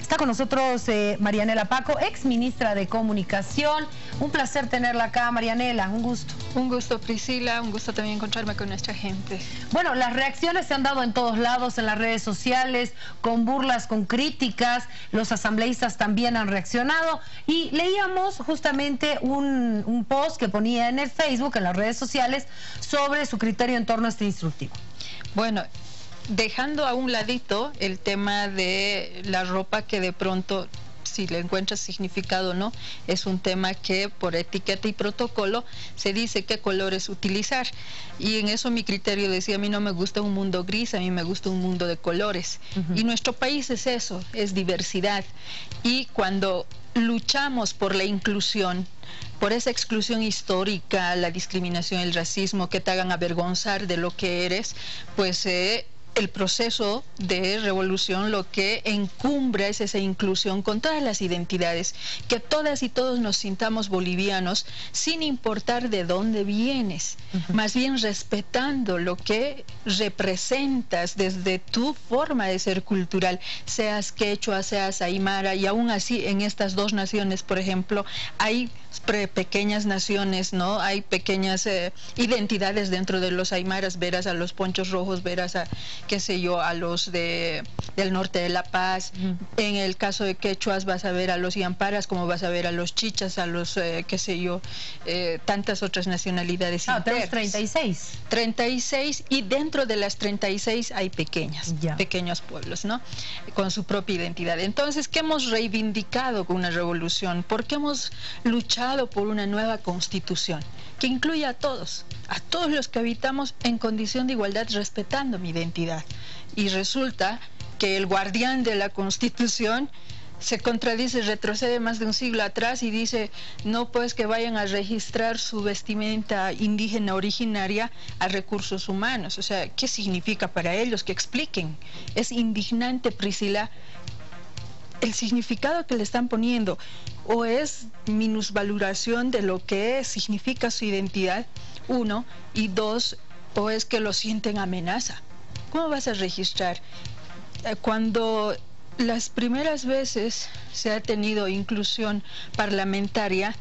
Está con nosotros Marianela Paco, ex ministra de Comunicación. Un placer tenerla acá, Marianela, un gusto. Un gusto, Priscila, un gusto también encontrarme con nuestra gente. Bueno, las reacciones se han dado en todos lados, en las redes sociales, con burlas, con críticas. Los asambleístas también han reaccionado. Y leíamos justamente un post que ponía en el Facebook, en las redes sociales, sobre su criterio en torno a este instructivo. Bueno, dejando a un ladito el tema de la ropa, que de pronto, si le encuentras significado o no, es un tema que por etiqueta y protocolo se dice qué colores utilizar. Y en eso mi criterio decía, a mí no me gusta un mundo gris, a mí me gusta un mundo de colores. Y nuestro país es eso, es diversidad. Y cuando luchamos por la inclusión, por esa exclusión histórica, la discriminación, el racismo, que te hagan avergonzar de lo que eres, pues el proceso de revolución lo que encumbra es esa inclusión con todas las identidades, que todas y todos nos sintamos bolivianos sin importar de dónde vienes, más bien respetando lo que representas desde tu forma de ser cultural, seas quechua, seas aymara, y aún así en estas dos naciones, por ejemplo, hay pequeñas naciones, ¿no? Hay pequeñas identidades dentro de los aymaras. Verás a los ponchos rojos, verás a, qué sé yo, a los del norte de La Paz. En el caso de quechuas vas a ver a los yamparas, como vas a ver a los chichas, a los, qué sé yo, tantas otras nacionalidades internas. Tenemos 36. 36, y dentro de las 36 hay pequeños pueblos, ¿no? Con su propia identidad. Entonces, ¿qué hemos reivindicado con una revolución? ¿Por qué hemos luchado por una nueva constitución que incluya a todos los que habitamos en condición de igualdad, respetando mi identidad? Y resulta que el guardián de la constitución se contradice, retrocede más de un siglo atrás y dice, no, pues que vayan a registrar su vestimenta indígena originaria a recursos humanos. O sea, ¿qué significa para ellos? Que expliquen. Es indignante, Priscila, el significado que le están poniendo. O es minusvaloración de lo que significa su identidad, uno, y dos, o es que lo sienten amenaza. ¿Cómo vas a registrar? Cuando las primeras veces se ha tenido inclusión parlamentaria,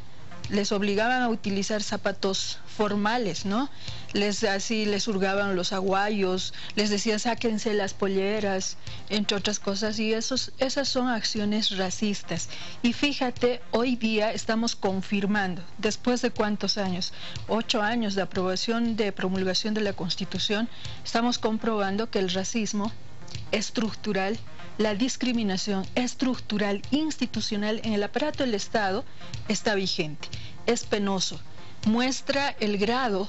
les obligaban a utilizar zapatos formales, ¿no? Así les hurgaban los aguayos, les decían sáquense las polleras, entre otras cosas, y esas son acciones racistas. Y fíjate, hoy día estamos confirmando, después de ¿cuántos años? 8 años de aprobación, de promulgación de la Constitución, estamos comprobando que el racismo estructural, la discriminación estructural, institucional en el aparato del Estado está vigente. Es penoso, muestra el grado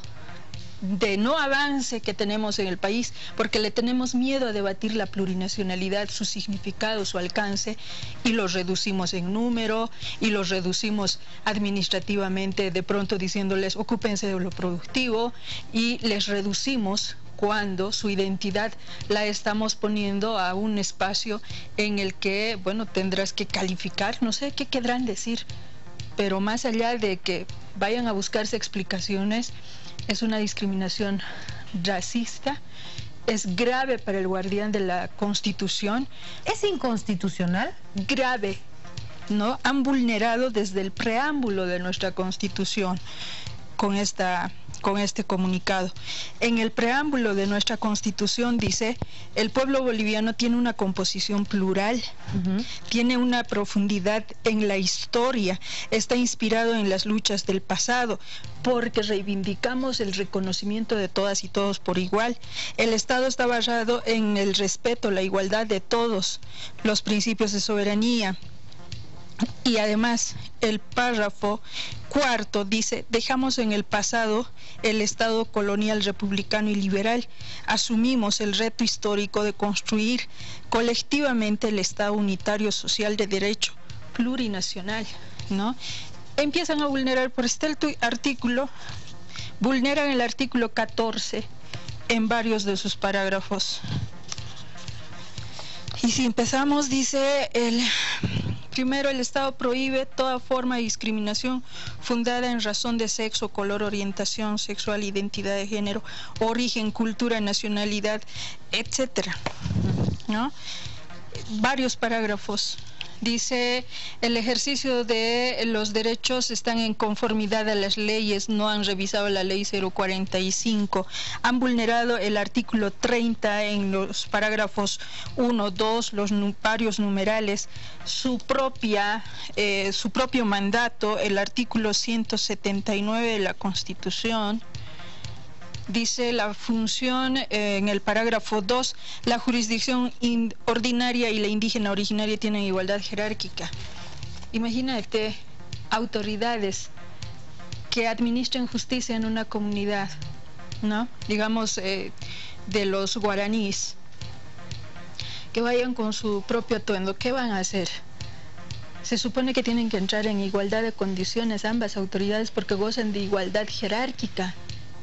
de no avance que tenemos en el país, porque le tenemos miedo a debatir la plurinacionalidad, su significado, su alcance, y los reducimos en número, y los reducimos administrativamente, de pronto diciéndoles ocúpense de lo productivo, y les reducimos cuando su identidad la estamos poniendo a un espacio en el que, bueno, tendrás que calificar, no sé qué querrán decir, pero más allá de que vayan a buscarse explicaciones, es una discriminación racista, es grave para el guardián de la Constitución. ¿Es inconstitucional? Grave, ¿no? Han vulnerado desde el preámbulo de nuestra Constitución con este comunicado. En el preámbulo de nuestra Constitución dice, el pueblo boliviano tiene una composición plural, tiene una profundidad en la historia, está inspirado en las luchas del pasado, porque reivindicamos el reconocimiento de todas y todos por igual. El Estado está basado en el respeto, la igualdad de todos, los principios de soberanía. Y además, el párrafo 4 dice, dejamos en el pasado el Estado colonial, republicano y liberal, asumimos el reto histórico de construir colectivamente el Estado unitario, social, de derecho, plurinacional, ¿no? Empiezan a vulnerar por este artículo, vulneran el artículo 14 en varios de sus parágrafos. Y si empezamos, dice primero, el Estado prohíbe toda forma de discriminación fundada en razón de sexo, color, orientación sexual, identidad de género, origen, cultura, nacionalidad, etcétera, ¿no? Varios parágrafos Dice, el ejercicio de los derechos están en conformidad a las leyes, no han revisado la ley 045, han vulnerado el artículo 30 en los parágrafos 1, 2, los varios numerales, su propio mandato, el artículo 179 de la Constitución. Dice la función en el parágrafo 2, la jurisdicción ordinaria y la indígena originaria tienen igualdad jerárquica. Imagínate autoridades que administren justicia en una comunidad, ¿no? Digamos, de los guaraníes, que vayan con su propio atuendo. ¿Qué van a hacer? Se supone que tienen que entrar en igualdad de condiciones ambas autoridades porque gozan de igualdad jerárquica.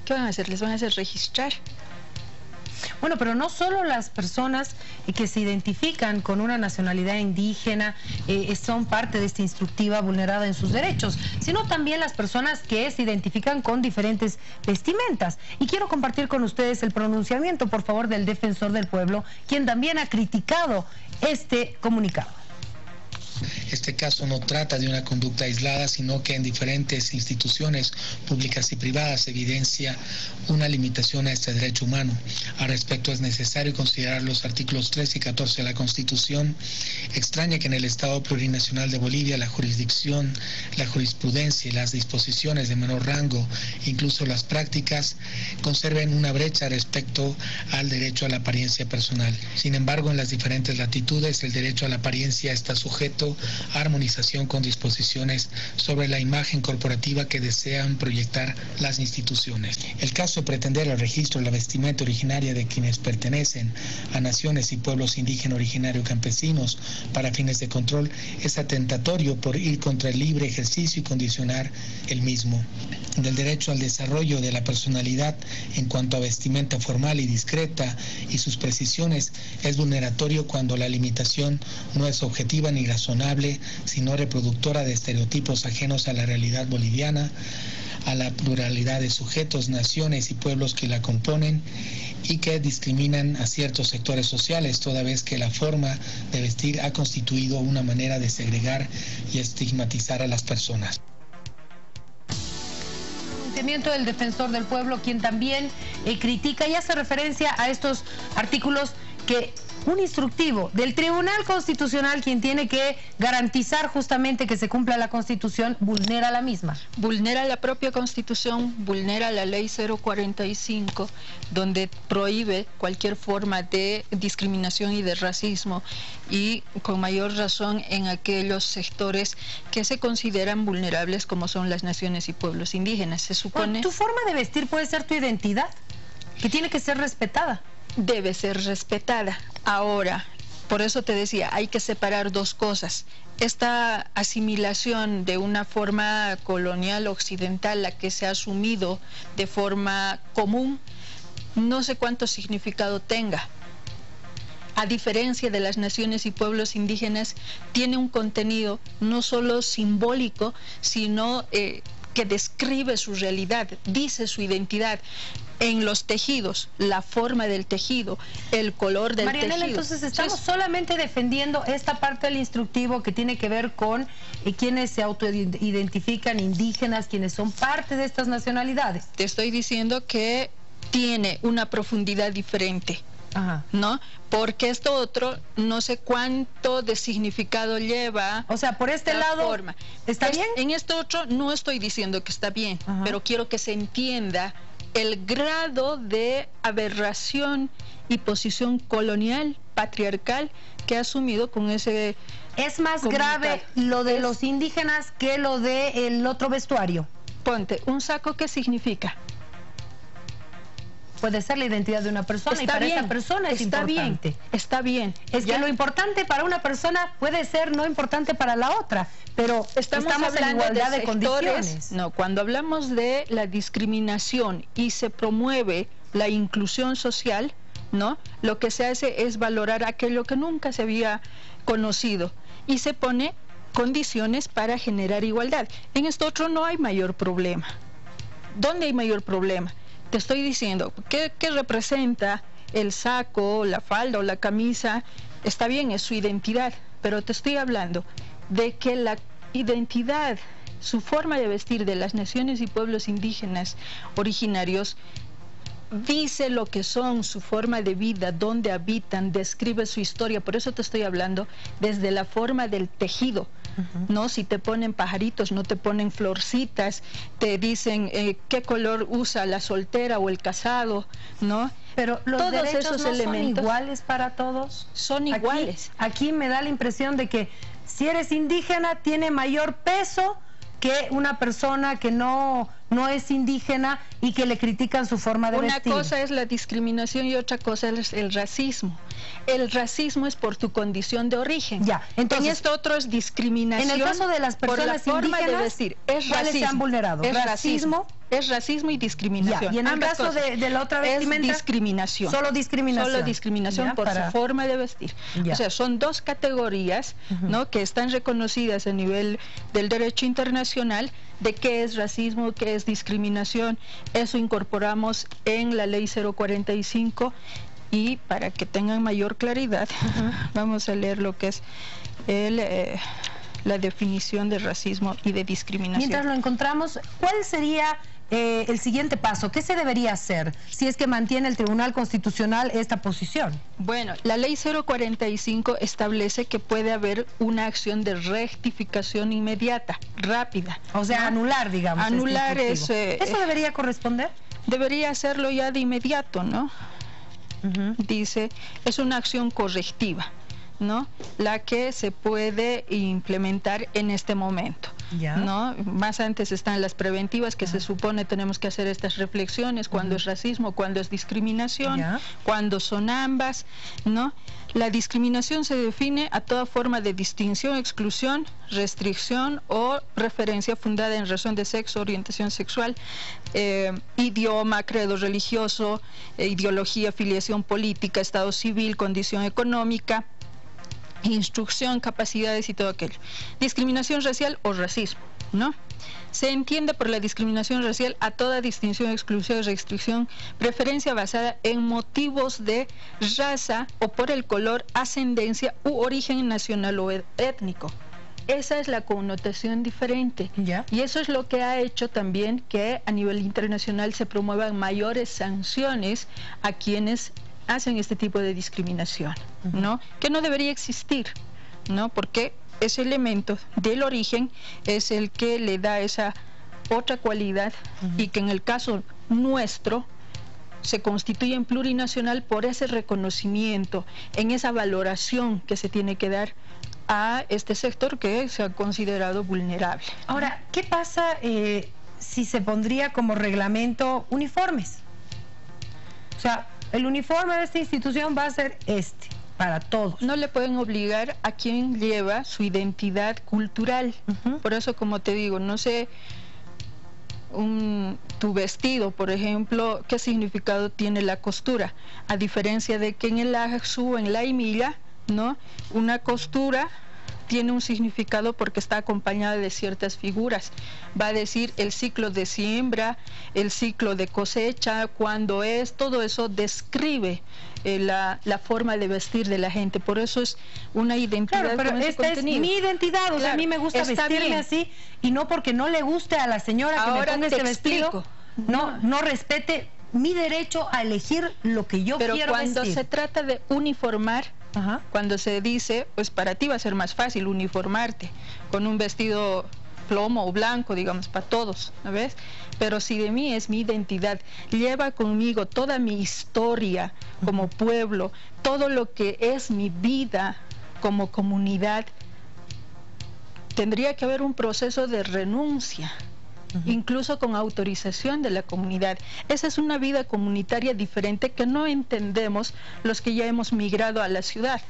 ¿Qué van a hacer? ¿Les van a hacer registrar? Bueno, pero no solo las personas que se identifican con una nacionalidad indígena son parte de esta instructiva vulnerada en sus derechos, sino también las personas que se identifican con diferentes vestimentas. Y quiero compartir con ustedes el pronunciamiento, por favor, del Defensor del Pueblo, quien también ha criticado este comunicado. Este caso no trata de una conducta aislada, sino que en diferentes instituciones públicas y privadas se evidencia una limitación a este derecho humano. Al respecto, es necesario considerar los artículos 13 y 14 de la Constitución. Extraña que en el Estado Plurinacional de Bolivia la jurisdicción, la jurisprudencia y las disposiciones de menor rango, incluso las prácticas, conserven una brecha respecto al derecho a la apariencia personal. Sin embargo, en las diferentes latitudes, el derecho a la apariencia está sujeto a armonización con disposiciones sobre la imagen corporativa que desean proyectar las instituciones. El caso de pretender el registro de la vestimenta originaria de quienes pertenecen a naciones y pueblos indígenas originarios campesinos para fines de control es atentatorio por ir contra el libre ejercicio y condicionar el mismo. Del derecho al desarrollo de la personalidad en cuanto a vestimenta formal y discreta y sus precisiones es vulneratorio cuando la limitación no es objetiva ni razonable, sino reproductora de estereotipos ajenos a la realidad boliviana, a la pluralidad de sujetos, naciones y pueblos que la componen y que discriminan a ciertos sectores sociales, toda vez que la forma de vestir ha constituido una manera de segregar y estigmatizar a las personas. Del Defensor del Pueblo, quien también critica y hace referencia a estos artículos que un instructivo del Tribunal Constitucional, quien tiene que garantizar justamente que se cumpla la Constitución, vulnera la misma. Vulnera la propia Constitución, vulnera la Ley 045, donde prohíbe cualquier forma de discriminación y de racismo, y con mayor razón en aquellos sectores que se consideran vulnerables, como son las naciones y pueblos indígenas. Se supone... ¿Tu forma de vestir puede ser tu identidad? Que tiene que ser respetada. Debe ser respetada. Ahora, por eso te decía, hay que separar dos cosas. Esta asimilación de una forma colonial occidental, la que se ha asumido de forma común, no sé cuánto significado tenga. A diferencia de las naciones y pueblos indígenas, tiene un contenido no solo simbólico, sino que describe su realidad, dice su identidad. En los tejidos, la forma del tejido, el color del tejido. Marianela, entonces estamos solamente defendiendo esta parte del instructivo que tiene que ver con quienes se autoidentifican indígenas, quienes son parte de estas nacionalidades. Te estoy diciendo que tiene una profundidad diferente. Ajá. ¿No? Porque esto otro, no sé cuánto de significado lleva. O sea, por este lado, forma. ¿Está bien? En esto otro no estoy diciendo que está bien, ajá, pero quiero que se entienda el grado de aberración y posición colonial, patriarcal, que ha asumido con ese... ¿Es más grave lo de los indígenas que lo del otro vestuario? Ponte, ¿un saco qué significa? Puede ser la identidad de una persona, y para esa persona es importante. Está bien. Es que lo importante para una persona puede ser no importante para la otra, pero estamos en igualdad de condiciones. No, cuando hablamos de la discriminación y se promueve la inclusión social, ¿no? Lo que se hace es valorar aquello que nunca se había conocido y se pone condiciones para generar igualdad. En esto otro no hay mayor problema. ¿Dónde hay mayor problema? Te estoy diciendo, ¿qué representa el saco, la falda o la camisa? Está bien, es su identidad, pero te estoy hablando de que la identidad, su forma de vestir de las naciones y pueblos indígenas originarios dice lo que son, su forma de vida, dónde habitan, describe su historia. Por eso te estoy hablando desde la forma del tejido, ¿no? Si te ponen pajaritos, no te ponen florcitas, te dicen qué color usa la soltera o el casado, ¿no? Pero los todos derechos esos no elementos son iguales para todos. Son iguales. Aquí me da la impresión de que si eres indígena tiene mayor peso que una persona que no es indígena y que le critican su forma de vestir. Una cosa es la discriminación y otra cosa es el racismo. El racismo es por tu condición de origen. Ya, entonces, en esto otro es discriminación. En el caso de las personas por la forma indígenas, de vestir, es ¿cuáles se han vulnerado? Es racismo. Es racismo y discriminación. Ya, y en el caso de la otra vestimenta, es discriminación. Solo discriminación. Solo discriminación por su forma de vestir. O sea, son dos categorías, ¿no?, que están reconocidas a nivel del derecho internacional de qué es racismo, qué es discriminación. Eso incorporamos en la ley 045 y para que tengan mayor claridad, vamos a leer lo que es la definición de racismo y de discriminación. Mientras lo encontramos, ¿cuál sería el siguiente paso? ¿Qué se debería hacer si es que mantiene el Tribunal Constitucional esta posición? Bueno, la ley 045 establece que puede haber una acción de rectificación inmediata, rápida. O sea, ¿no? Anular, digamos. Anular es... ¿Eso debería corresponder? Debería hacerlo ya de inmediato, ¿no? Dice, es una acción correctiva, ¿no?, la que se puede implementar en este momento, ¿no? Más antes están las preventivas, que se supone tenemos que hacer estas reflexiones, cuando es racismo, cuando es discriminación, cuando son ambas, ¿no? La discriminación se define a toda forma de distinción, exclusión, restricción o referencia fundada en razón de sexo, orientación sexual, idioma, credo religioso, ideología, filiación política, estado civil, condición económica, instrucción, capacidades y todo aquello. Discriminación racial o racismo, ¿no? Se entiende por la discriminación racial a toda distinción, exclusión, restricción, preferencia basada en motivos de raza o por el color, ascendencia u origen nacional o étnico. Esa es la connotación diferente. Y eso es lo que ha hecho también que a nivel internacional se promuevan mayores sanciones a quienes hacen este tipo de discriminación, ¿no? Que no debería existir, ¿no? Porque ese elemento del origen es el que le da esa otra cualidad y que en el caso nuestro se constituye en plurinacional por ese reconocimiento, en esa valoración que se tiene que dar a este sector que se ha considerado vulnerable. Ahora, ¿qué pasa si se pondría como reglamento uniformes? O sea, el uniforme de esta institución va a ser para todos. No le pueden obligar a quien lleva su identidad cultural. Por eso, como te digo, no sé, tu vestido, por ejemplo, ¿qué significado tiene la costura? A diferencia de que en el Ajaxú o en la Aymilla, ¿no?, una costura tiene un significado porque está acompañada de ciertas figuras. Va a decir el ciclo de siembra, el ciclo de cosecha, cuando es, todo eso describe la forma de vestir de la gente. Por eso es una identidad. Claro, pero esta es mi identidad, o sea, a mí me gusta vestirme así, y no porque no le guste a la señora que me ponga este vestido, no respete mi derecho a elegir lo que yo quiero vestir. Pero cuando se trata de uniformar, cuando se dice, pues para ti va a ser más fácil uniformarte con un vestido plomo o blanco, digamos, para todos, ¿no ves? Pero si de mí es mi identidad, lleva conmigo toda mi historia como pueblo, todo lo que es mi vida como comunidad, tendría que haber un proceso de renuncia, incluso con autorización de la comunidad. Esa es una vida comunitaria diferente que no entendemos los que ya hemos migrado a la ciudad,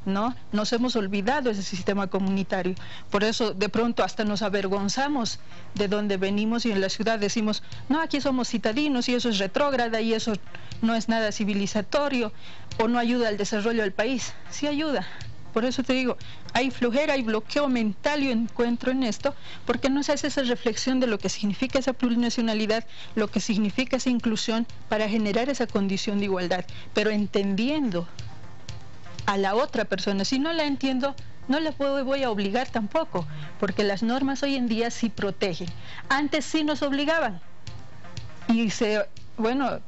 ¿no? Nos hemos olvidado ese sistema comunitario. Por eso de pronto hasta nos avergonzamos de donde venimos y en la ciudad decimos, no, aquí somos citadinos y eso es retrógrada y eso no es nada civilizatorio o no ayuda al desarrollo del país. Sí ayuda. Por eso te digo, hay flojera, hay bloqueo mental, yo encuentro en esto, porque no se hace esa reflexión de lo que significa esa plurinacionalidad, lo que significa esa inclusión para generar esa condición de igualdad, pero entendiendo a la otra persona. Si no la entiendo, No les voy a obligar tampoco, porque las normas hoy en día sí protegen. Antes sí nos obligaban. Y bueno,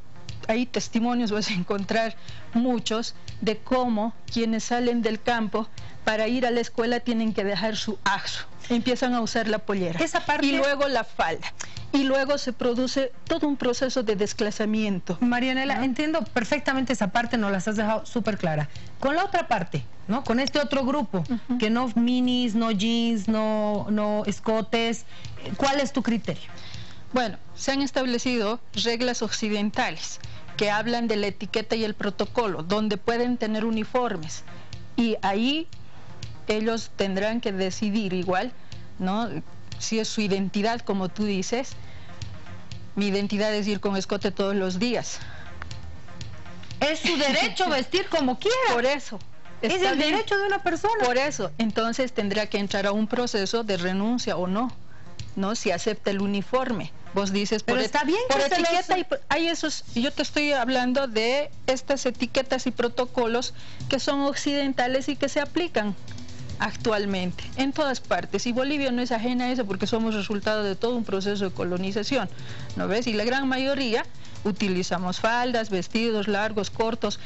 hay testimonios, vas a encontrar muchos, de cómo quienes salen del campo para ir a la escuela tienen que dejar su axo. Empiezan a usar la pollera. Esa parte... Y luego la falda. Y luego se produce todo un proceso de desclasamiento. Marianela, ¿no? Entiendo perfectamente esa parte, nos las has dejado súper clara. Con la otra parte, ¿no? Con este otro grupo, que no minis, no jeans, no escotes, ¿cuál es tu criterio? Bueno, se han establecido reglas occidentales que hablan de la etiqueta y el protocolo, donde pueden tener uniformes. Y ahí ellos tendrán que decidir igual, ¿no? Si es su identidad, como tú dices. Mi identidad es ir con escote todos los días. Es su derecho vestir como quiera. Por eso. Es el derecho de una persona. Por eso. Entonces tendrá que entrar a un proceso de renuncia o no, ¿no? Si acepta el uniforme. Vos dices, pero está bien por etiqueta, y hay esos, yo te estoy hablando de estas etiquetas y protocolos que son occidentales y que se aplican actualmente en todas partes, y Bolivia no es ajena a eso, porque somos resultado de todo un proceso de colonización, ¿no ves? Y la gran mayoría utilizamos faldas, vestidos largos, cortos,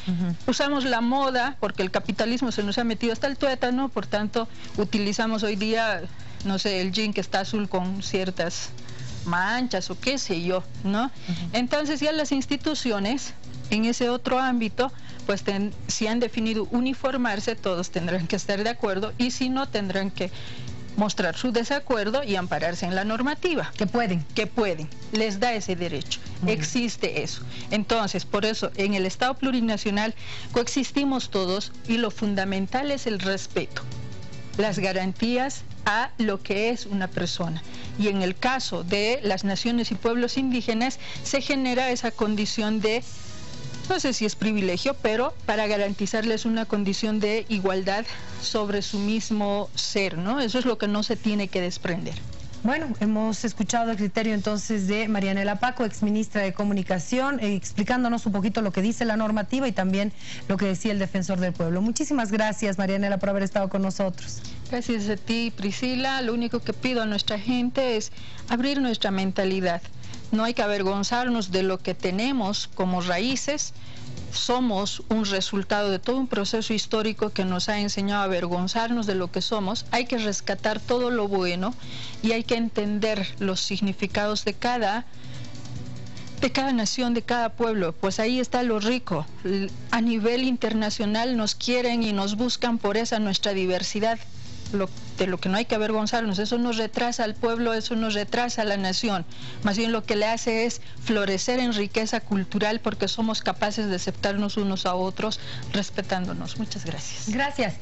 usamos la moda, porque el capitalismo se nos ha metido hasta el tuétano, por tanto utilizamos hoy día, no sé, el jean que está azul con ciertas manchas o qué sé yo, ¿no? Entonces ya las instituciones en ese otro ámbito, pues si han definido uniformarse, todos tendrán que estar de acuerdo, y si no, tendrán que mostrar su desacuerdo y ampararse en la normativa. Que pueden. Que pueden, les da ese derecho, existe eso. Entonces, por eso, en el Estado plurinacional coexistimos todos, y lo fundamental es el respeto, las garantías a lo que es una persona. Y en el caso de las naciones y pueblos indígenas, se genera esa condición de, no sé si es privilegio, pero para garantizarles una condición de igualdad sobre su mismo ser, ¿no? Eso es lo que no se tiene que desprender. Bueno, hemos escuchado el criterio entonces de Marianela Paco, exministra de Comunicación, explicándonos un poquito lo que dice la normativa y también lo que decía el defensor del pueblo. Muchísimas gracias, Marianela, por haber estado con nosotros. Gracias a ti, Priscila. Lo único que pido a nuestra gente es abrir nuestra mentalidad. No hay que avergonzarnos de lo que tenemos como raíces. Somos un resultado de todo un proceso histórico que nos ha enseñado a avergonzarnos de lo que somos. Hay que rescatar todo lo bueno y hay que entender los significados de cada nación, de cada pueblo. Pues ahí está lo rico. A nivel internacional nos quieren y nos buscan por esa nuestra diversidad. De lo que no hay que avergonzarnos, eso nos retrasa al pueblo, eso nos retrasa a la nación. Más bien lo que le hace es florecer en riqueza cultural, porque somos capaces de aceptarnos unos a otros, respetándonos. Muchas gracias. Gracias.